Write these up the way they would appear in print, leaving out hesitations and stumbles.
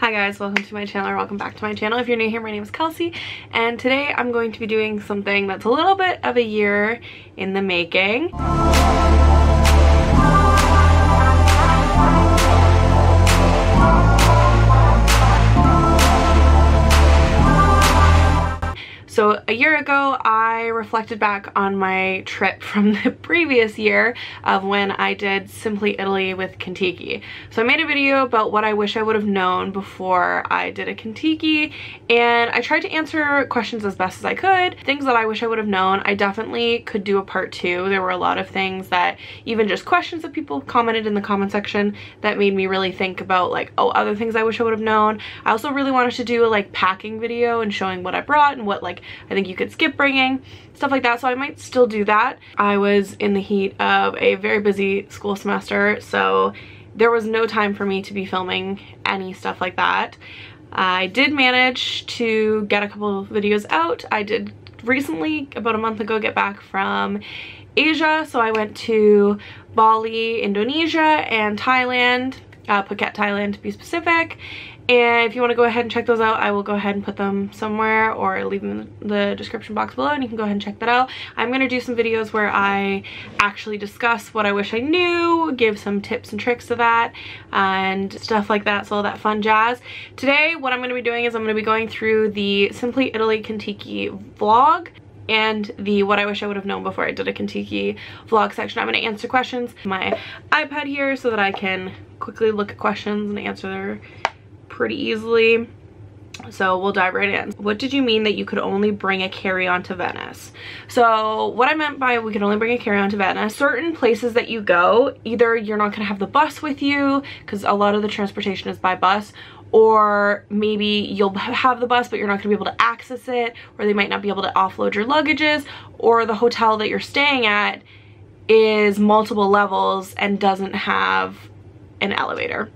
Hi guys, welcome to my channel, or welcome back to my channel. If you're new here, my name is Kelsey, and today I'm going to be doing something that's a little bit of a year in the making. So a year ago, I reflected back on my trip from the previous year of when I did Simply Italy with Contiki. So I made a video about what I wish I would have known before I did a Contiki, and I tried to answer questions as best as I could. Things that I wish I would have known. I definitely could do a part 2. There were a lot of things that, even just questions that people commented in the comment section, that made me really think about like, oh, other things I wish I would have known. I also really wanted to do a like packing video and showing what I brought and what like I think you could skip bringing, stuff like that, so I might still do that. I was in the heat of a very busy school semester, so there was no time for me to be filming any stuff like that. I did manage to get a couple of videos out. I did recently, about a month ago, get back from Asia, so I went to Bali, Indonesia, and Thailand, Phuket, Thailand to be specific. And if you want to go ahead and check those out, I will go ahead and put them somewhere or leave them in the description box below, and you can go ahead and check that out. I'm going to do some videos where I actually discuss what I wish I knew, give some tips and tricks to that, and stuff like that, so all that fun jazz. Today, what I'm going to be doing is I'm going to be going through the Simply Italy Contiki vlog and the what I wish I would have known before I did a Contiki vlog section. I'm going to answer questions on my iPad here so that I can quickly look at questions and answer pretty easily. So we'll dive right in. What did you mean that you could only bring a carry-on to Venice? So what I meant by we could only bring a carry-on to Venice, certain places that you go, either you're not going to have the bus with you because a lot of the transportation is by bus, or maybe you'll have the bus but you're not going to be able to access it, or they might not be able to offload your luggages, or the hotel that you're staying at is multiple levels and doesn't have an elevator.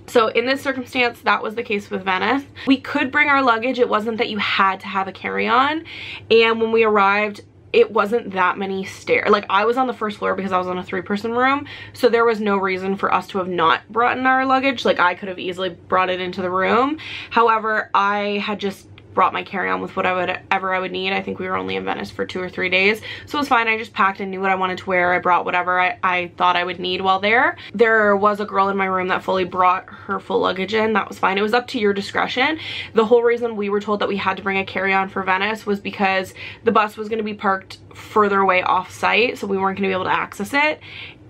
So in this circumstance, that was the case with Venice. We could bring our luggage. It wasn't that you had to have a carry-on. And when we arrived, it wasn't that many stairs. Like, I was on the first floor because I was on a 3-person room. So there was no reason for us to have not brought in our luggage. Like, I could have easily brought it into the room. However, I had just brought my carry-on with whatever I would need. I think we were only in Venice for 2 or 3 days, so it was fine. I just packed and knew what I wanted to wear. I brought whatever I thought I would need while there. There was a girl in my room that fully brought her full luggage in. That was fine. It was up to your discretion. The whole reason we were told that we had to bring a carry-on for Venice was because the bus was going to be parked further away off site, so we weren't going to be able to access it,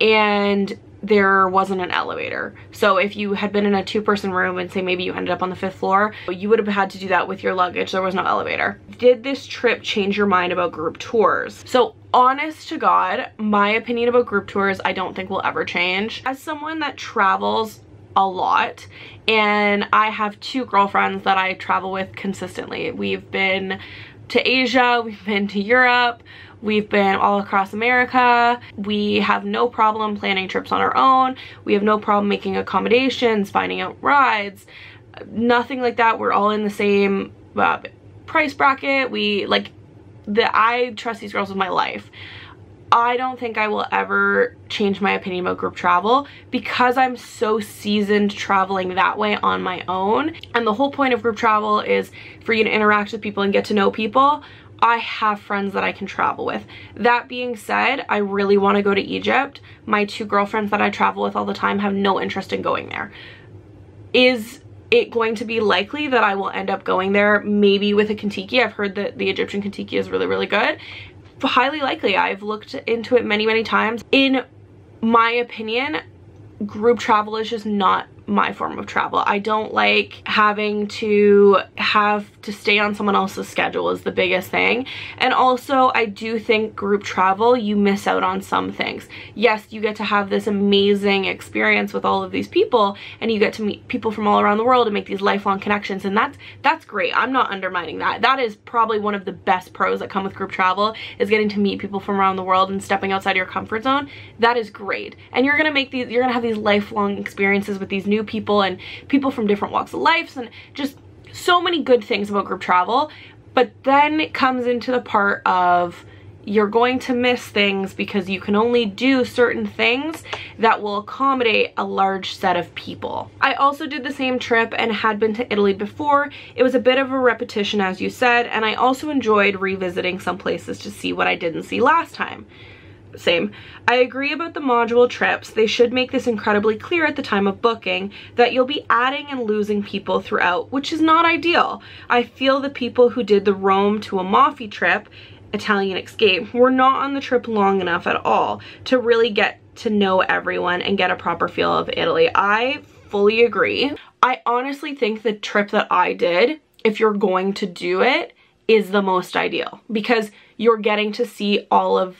and there wasn't an elevator. So if you had been in a 2-person room and say maybe you ended up on the 5th floor, you would have had to do that with your luggage. There was no elevator. Did this trip change your mind about group tours? So honest to God, my opinion about group tours I don't think will ever change. As someone that travels a lot, and I have 2 girlfriends that I travel with consistently. We've been to Asia, we've been to Europe, we've been all across America. We have no problem planning trips on our own. We have no problem making accommodations, finding out rides, nothing like that. We're all in the same price bracket. I trust these girls with my life. I don't think I will ever change my opinion about group travel because I'm so seasoned traveling that way on my own. And the whole point of group travel is for you to interact with people and get to know people. I have friends that I can travel with. That being said, I really want to go to Egypt. My 2 girlfriends that I travel with all the time have no interest in going there. Is it going to be likely that I will end up going there maybe with a Contiki? I've heard that the Egyptian Contiki is really, really good. Highly likely. I've looked into it many, many times. In my opinion, group travel is just not my form of travel. I don't like having to stay on someone else's schedule is the biggest thing. And also, I do think group travel, you miss out on some things. Yes, you get to have this amazing experience with all of these people, and you get to meet people from all around the world and make these lifelong connections, and that's great. I'm not undermining that. That is probably one of the best pros that come with group travel, is getting to meet people from around the world and stepping outside your comfort zone. That is great. And you're gonna have these lifelong experiences with these new people and people from different walks of life, and just so many good things about group travel. But then it comes into the part of you're going to miss things because you can only do certain things that will accommodate a large set of people. I also did the same trip and had been to Italy before. It was a bit of a repetition, as you said, and I also enjoyed revisiting some places to see what I didn't see last time. Same. I agree about the module trips. They should make this incredibly clear at the time of booking that you'll be adding and losing people throughout, which is not ideal. I feel the people who did the Rome to Amalfi trip, Italian escape, were not on the trip long enough at all to really get to know everyone and get a proper feel of Italy. I fully agree. I honestly think the trip that I did, if you're going to do it, is the most ideal because you're getting to see all of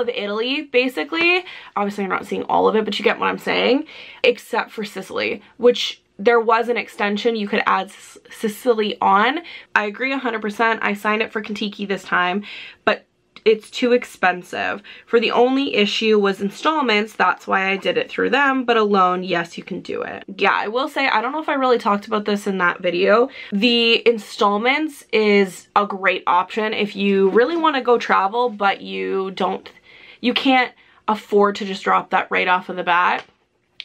Italy, basically. Obviously, you're not seeing all of it, but you get what I'm saying, except for Sicily, which there was an extension. You could add Sicily on. I agree 100%. I signed it for Contiki this time, but it's too expensive. For the only issue was installments. That's why I did it through them, but alone, yes, you can do it. Yeah, I will say, I don't know if I really talked about this in that video. The installments is a great option if you really want to go travel, but you can't afford to just drop that right off of the bat.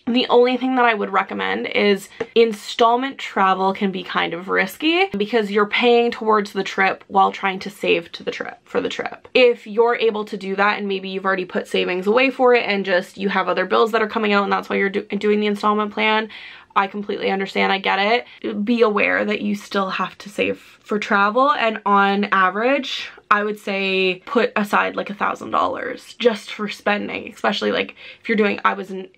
The only thing that I would recommend is installment travel can be kind of risky because you're paying towards the trip while trying to save for the trip. If you're able to do that and maybe you've already put savings away for it and just you have other bills that are coming out and that's why you're doing the installment plan, I completely understand. I get it. Be aware that you still have to save for travel, and on average, I would say put aside like $1,000 just for spending, especially like if you're doing, I was in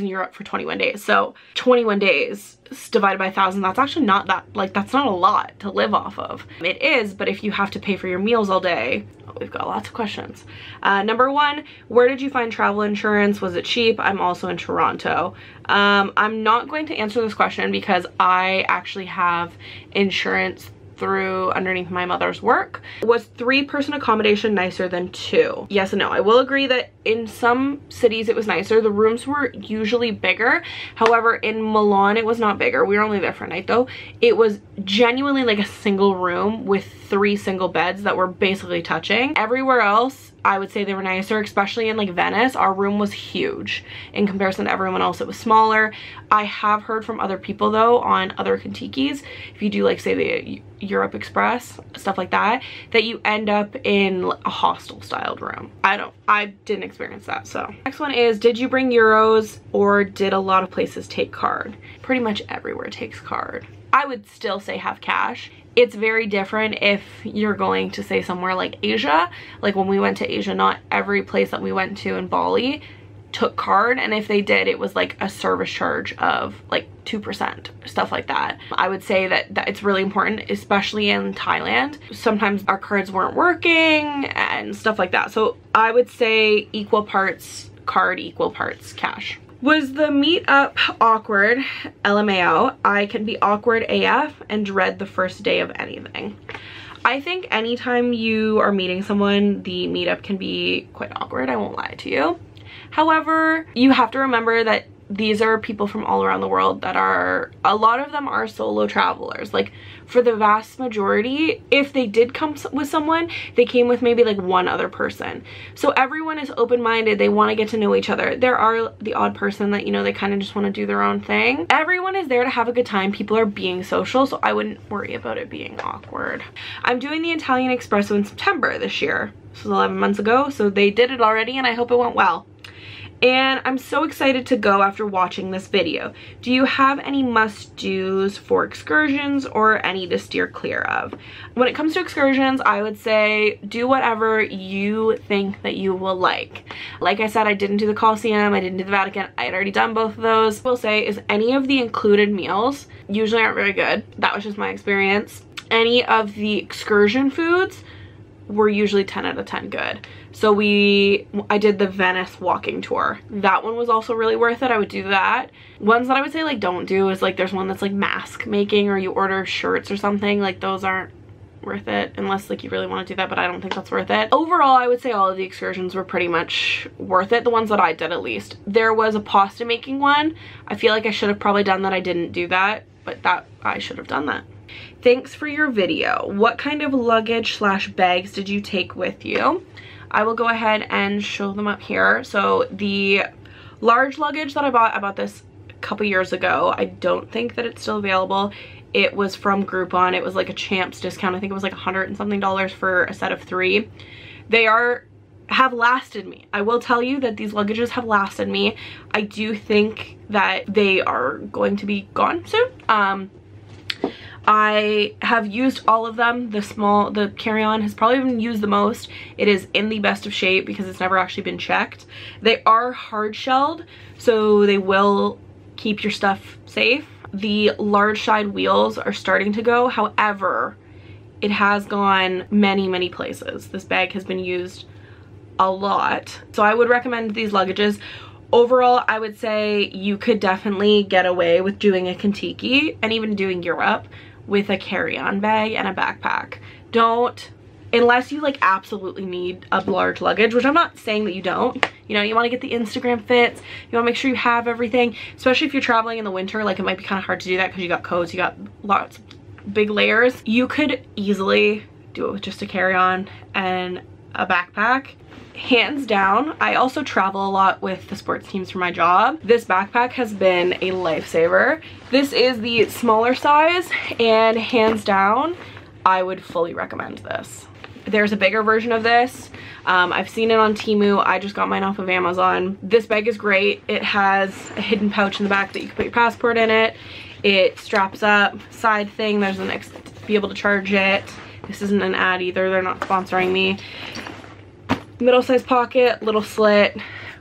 Europe for 21 days. So 21 days divided by 1,000, that's actually not that, like, that's not a lot to live off of. It is, but if you have to pay for your meals all day, we've got lots of questions. Number one, where did you find travel insurance? Was it cheap? I'm also in Toronto. I'm not going to answer this question because I actually have insurance through underneath my mother's work. Was 3-person accommodation nicer than 2? Yes and no. I will agree that in some cities it was nicer. The rooms were usually bigger. However, in Milan it was not bigger. We were only there for a night though. It was genuinely like a single room with 3 single beds that were basically touching. Everywhere else, I would say they were nicer, especially in like Venice. Our room was huge. In comparison to everyone else, it was smaller. I have heard from other people though on other Contikis, if you do like say the Europe Express, stuff like that, that you end up in a hostel styled room. I didn't experience that. So next one is, did you bring euros or did a lot of places take card? Pretty much everywhere takes card. I would still say have cash. It's very different if you're going to say somewhere like Asia. Like when we went to Asia, not every place that we went to in Bali took card, and if they did, it was like a service charge of like 2%, stuff like that. I would say that it's really important, especially in Thailand. Sometimes our cards weren't working and stuff like that. So I would say equal parts card, equal parts cash. Was the meetup awkward? LMAO. I can be awkward AF and dread the first day of anything. I think anytime you are meeting someone, the meetup can be quite awkward. I won't lie to you. However, you have to remember that these are people from all around the world that are, a lot of them are solo travelers. Like for the vast majority, if they did come with someone, they came with maybe like one other person. So everyone is open-minded. They want to get to know each other. There are the odd person that, you know, they kind of just want to do their own thing. Everyone is there to have a good time. People are being social, so I wouldn't worry about it being awkward. I'm doing the Italian Espresso in September this year. This was 11 months ago, so they did it already and I hope it went well. And I'm so excited to go after watching this video. Do you have any must-dos for excursions or any to steer clear of? When it comes to excursions, I would say do whatever you think that you will like. Like I said, I didn't do the Colosseum, I didn't do the Vatican. I had already done both of those. I will say is any of the included meals usually aren't very good. That was just my experience. Any of the excursion foods were usually 10 out of 10 good. So I did the Venice walking tour. That one was also really worth it. I would do that. Ones that I would say like don't do is like there's one that's like mask making, or you order shirts or something. Like those aren't worth it unless like you really want to do that, but I don't think that's worth it. Overall, I would say all of the excursions were pretty much worth it, the ones that I did at least. There was a pasta making one. I feel like I should have probably done that. I didn't do that, but that I should have done that. Thanks for your video. What kind of luggage slash bags did you take with you? I will go ahead and show them up here. So the large luggage that I bought this a couple years ago. I don't think that it's still available. It was from Groupon. It was like a Champs discount. I think it was like $100 and something for a set of 3. They have lasted me. I will tell you that these luggages have lasted me. I do think that they are going to be gone soon. I have used all of them. The carry-on has probably been used the most. It is in the best of shape because it's never actually been checked. They are hard shelled, so they will keep your stuff safe. The large side wheels are starting to go. However, it has gone many places. This bag has been used a lot. So I would recommend these luggages. Overall, I would say you could definitely get away with doing a Contiki and even doing Europe with a carry-on bag and a backpack. Unless you like absolutely need a large luggage, which I'm not saying that you don't. You know, you want to get the Instagram fits, you want to make sure you have everything, especially if you're traveling in the winter. Like, it might be kind of hard to do that because you got coats, you got lots of big layers. You could easily do it with just a carry-on and a backpack. Hands down, I also travel a lot with the sports teams for my job. This backpack has been a lifesaver. This is the smaller size, and hands down, I would fully recommend this. There's a bigger version of this. I've seen it on Temu. I just got mine off of Amazon. This bag is great. It has a hidden pouch in the back that you can put your passport in it. It straps up, side thing. There's an be able to charge it. This isn't an ad either. They're not sponsoring me. Middle size pocket, little slit,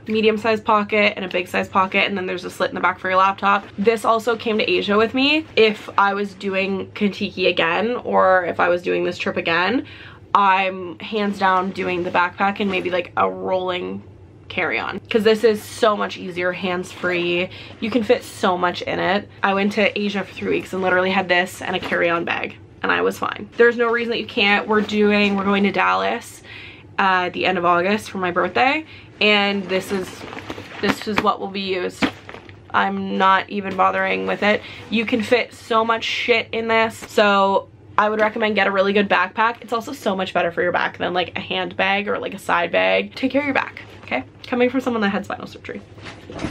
medium size pocket, and a big size pocket, and then there's a slit in the back for your laptop. This also came to Asia with me. If I was doing Contiki again, or if I was doing this trip again, I'm hands down doing the backpack and maybe like a rolling carry-on, because this is so much easier, hands-free. You can fit so much in it. I went to Asia for 3 weeks and literally had this and a carry-on bag, and I was fine. There's no reason that you can't. We're going to Dallas at the end of August for my birthday, and this is what will be used. I'm not even bothering with it. You can fit so much shit in this, so I would recommend get a really good backpack. It's also so much better for your back than like a handbag or like a side bag. Take care of your back, okay? Coming from someone that had spinal surgery.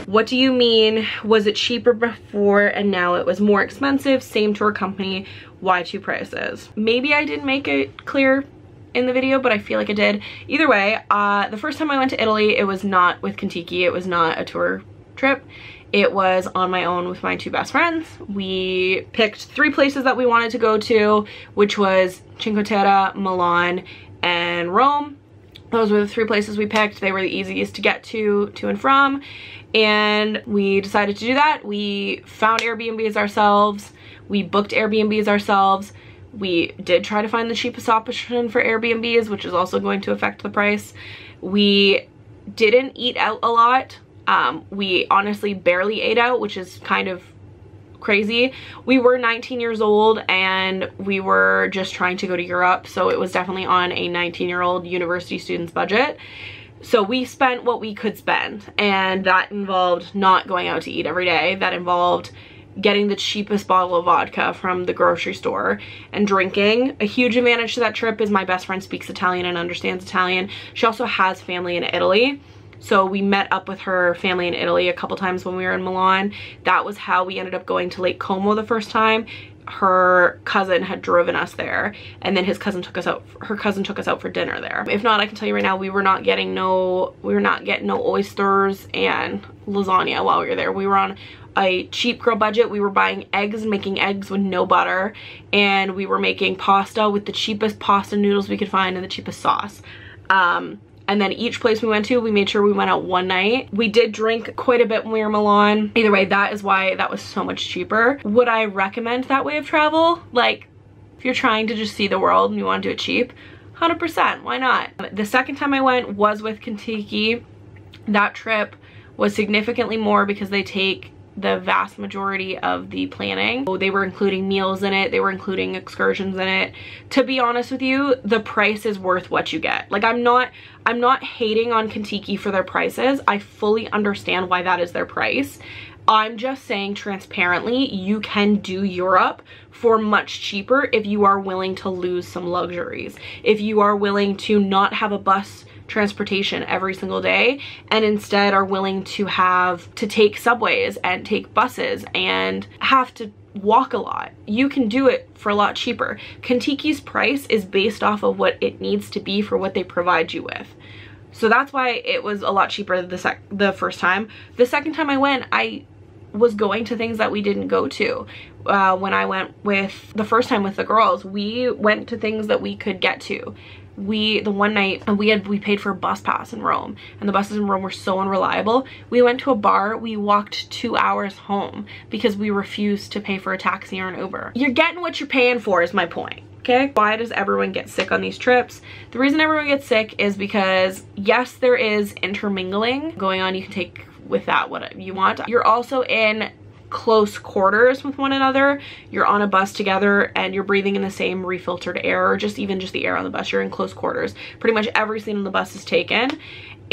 What do you mean? Was it cheaper before and now it was more expensive? Same tour company, why 2 prices? Maybe I didn't make it clear in the video, but I feel like I did. Either way, the first time I went to Italy, it was not with Contiki. It was not a tour trip. It was on my own with my 2 best friends. We picked 3 places that we wanted to go to, which was Cinque Terre, Milan, and Rome. Those were the 3 places we picked. They were the easiest to get to and from, and we decided to do that. We found Airbnbs ourselves. We booked Airbnbs ourselves. We did try to find the cheapest option for Airbnbs, which is also going to affect the price. We didn't eat out a lot. We honestly barely ate out, which is kind of crazy. We were 19 years old and we were just trying to go to Europe, so it was definitely on a 19-year-old university student's budget. So we spent what we could spend, and that involved not going out to eat every day. That involved getting the cheapest bottle of vodka from the grocery store and drinking. A huge advantage to that trip is my best friend speaks Italian and understands Italian. She also has family in Italy, so we met up with her family in Italy a couple times when we were in Milan. That was how we ended up going to Lake Como the first time. Her cousin had driven us there, and then her cousin took us out for dinner there. If not, I can tell you right now, we were not getting no oysters and lasagna while we were there. We were on a cheap girl budget. We were buying eggs and making eggs with no butter, and we were making pasta with the cheapest pasta noodles we could find and the cheapest sauce. And then each place we went to, we made sure we went out one night. We did drink quite a bit when we were in Milan. Either way, that is why that was so much cheaper. Would I recommend that way of travel? Like, if you're trying to just see the world and you want to do it cheap, 100%, why not? The second time I went was with Contiki. That trip was significantly more because they take the vast majority of the planning. They were including meals in it, they were including excursions in it. To be honest with you, the price is worth what you get. Like, I'm not hating on Contiki for their prices. I fully understand why that is their price. I'm just saying transparently, you can do Europe for much cheaper if you are willing to lose some luxuries. If you are willing to not have a bus transportation every single day and instead are willing to have to take subways and take buses and have to walk a lot, you can do it for a lot cheaper. Contiki's price is based off of what it needs to be for what they provide you with. So that's why it was a lot cheaper the first time. The second time I went, I was going to things that we didn't go to. When I went with the first time with the girls, we went to things that we could get to. The one night we paid for a bus pass in Rome, and the buses in Rome were so unreliable. We went to a bar, we walked 2 hours home because we refused to pay for a taxi or an Uber. You're getting what you're paying for is my point. Okay, why does everyone get sick on these trips? The reason everyone gets sick is because, yes, there is intermingling going on. You can take with that what you want. You're also in close quarters with one another. You're on a bus together and you're breathing in the same refiltered air, or just the air on the bus. You're in close quarters. Pretty much every seat on the bus is taken,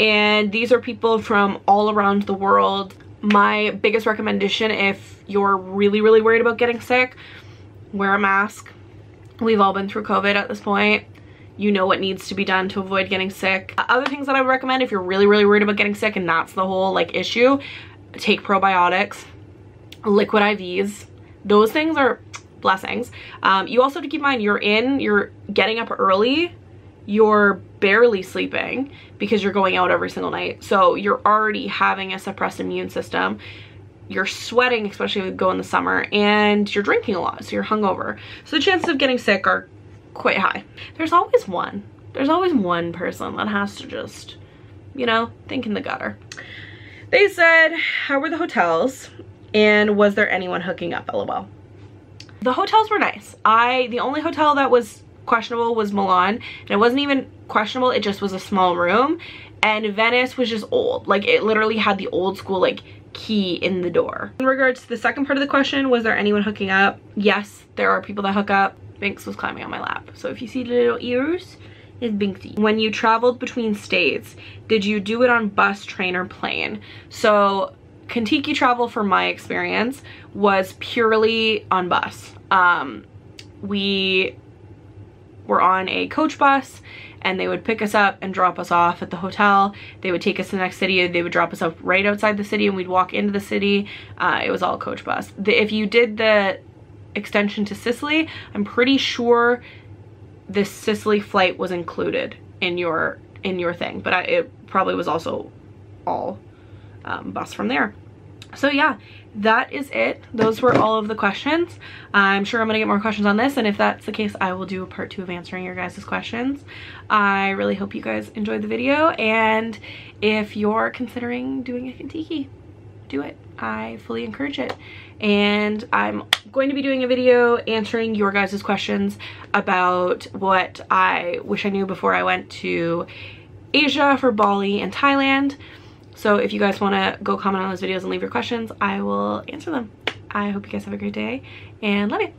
and these are people from all around the world. My biggest recommendation, if you're really worried about getting sick, wear a mask. We've all been through COVID at this point. You know what needs to be done to avoid getting sick. Other things that I would recommend if you're really worried about getting sick and that's the whole like issue, take probiotics, liquid IVs. Those things are blessings. You also have to keep in mind, you're getting up early, you're barely sleeping because you're going out every single night. So you're already having a suppressed immune system. You're sweating, especially if you go in the summer, and you're drinking a lot, so you're hungover. So the chances of getting sick are quite high. There's always one person that has to just, you know, think in the gutter. They said, how were the hotels? And was there anyone hooking up, LOL. The hotels were nice. The only hotel that was questionable was Milan, and it wasn't even questionable, it just was a small room. And Venice was just old. Like, it literally had the old school, like, key in the door. In regards to the second part of the question, was there anyone hooking up? Yes, there are people that hook up. Binks was climbing on my lap. So if you see the little ears, it's Binksy. When you traveled between states, did you do it on bus, train, or plane? So Contiki travel, from my experience, was purely on bus. We were on a coach bus, and they would pick us up and drop us off at the hotel. They would take us to the next city, they would drop us off right outside the city, and we'd walk into the city. It was all coach bus. If you did the extension to Sicily, I'm pretty sure this Sicily flight was included in your thing, but it probably was also all bus from there. So yeah, that is it. Those were all of the questions. I'm sure I'm gonna get more questions on this, and if that's the case, I will do a part 2 of answering your guys' questions. I really hope you guys enjoyed the video, and if you're considering doing a Contiki, do it. I fully encourage it. And I'm going to be doing a video answering your guys' questions about what I wish I knew before I went to Asia for Bali and Thailand. So if you guys want to go comment on those videos and leave your questions, I will answer them. I hope you guys have a great day and love you.